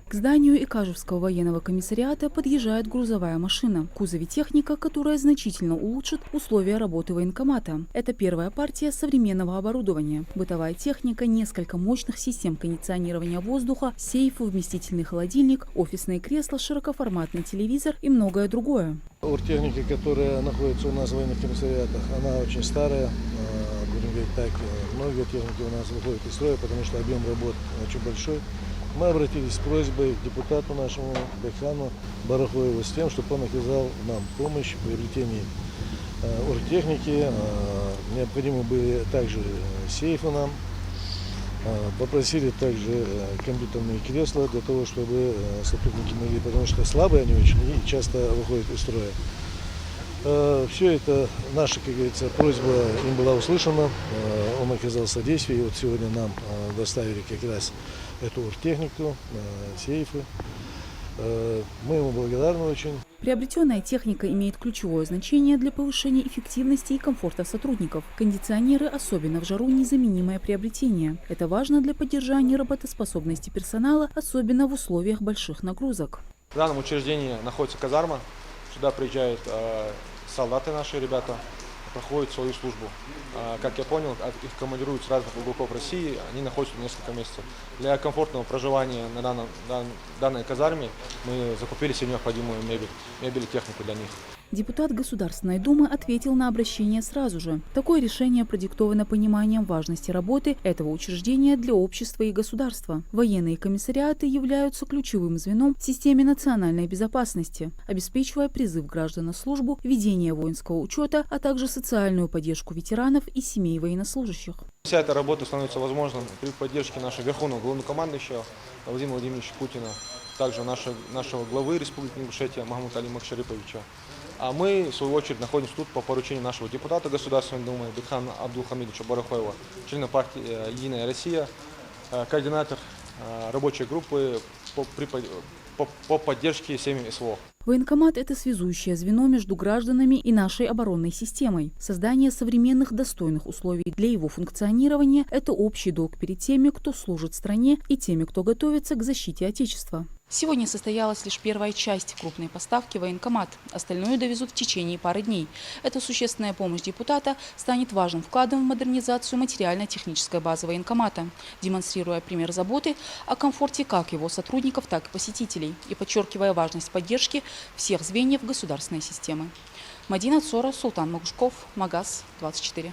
К зданию Икажевского военного комиссариата подъезжает грузовая машина. В кузове техника, которая значительно улучшит условия работы военкомата. Это первая партия современного оборудования. Бытовая техника, несколько мощных систем кондиционирования воздуха, сейф, вместительный холодильник, офисные кресла, широкоформатный телевизор и многое другое. Оргтехника, которая находится у нас в военных комиссариатах, она очень старая. Будем говорить так, много техники у нас выходит из строя, потому что объем работ очень большой. Мы обратились с просьбой к депутату нашему Бекхану Барахоеву с тем, чтобы он оказал нам помощь в приобретении оргтехники. Необходимы были также сейфы нам. Попросили также компьютерные кресла для того, чтобы сотрудники могли, потому что слабые они очень и часто выходят из строя. Все это, наша, как говорится, просьба им была услышана, он оказал содействие, и вот сегодня нам доставили как раз эту оргтехнику, сейфы. Мы ему благодарны очень. Приобретенная техника имеет ключевое значение для повышения эффективности и комфорта сотрудников. Кондиционеры, особенно в жару, незаменимое приобретение. Это важно для поддержания работоспособности персонала, особенно в условиях больших нагрузок. В данном учреждении находится казарма. Сюда приезжают солдаты наши, ребята, проходят свою службу. Как я понял, их командируют с разных уголков России, они находятся несколько месяцев. Для комфортного проживания на данной казарме мы закупили себе необходимую мебель и технику для них. Депутат Государственной Думы ответил на обращение сразу же. Такое решение продиктовано пониманием важности работы этого учреждения для общества и государства. Военные комиссариаты являются ключевым звеном в системе национальной безопасности, обеспечивая призыв граждан на службу, ведение воинского учета, а также социальную поддержку ветеранов и семей военнослужащих. Вся эта работа становится возможной при поддержке нашего верховного главнокомандующего Владимира Владимировича Путина, также нашего главы Республики Ингушетия Махмута Алимова Шариповича. А мы, в свою очередь, находимся тут по поручению нашего депутата Государственной Думы Бекхана Абдулхамидовича Барахоева, члена партии «Единая Россия», координатор рабочей группы по поддержке семьям СВО. Военкомат – это связующее звено между гражданами и нашей оборонной системой. Создание современных достойных условий для его функционирования – это общий долг перед теми, кто служит стране, и теми, кто готовится к защите Отечества. Сегодня состоялась лишь первая часть крупной поставки в военкомат. Остальное довезут в течение пары дней. Эта существенная помощь депутата станет важным вкладом в модернизацию материально-технической базы военкомата, демонстрируя пример заботы о комфорте как его сотрудников, так и посетителей и подчеркивая важность поддержки всех звеньев государственной системы. Мадина Цора, Султан Магушков, Магаз 24.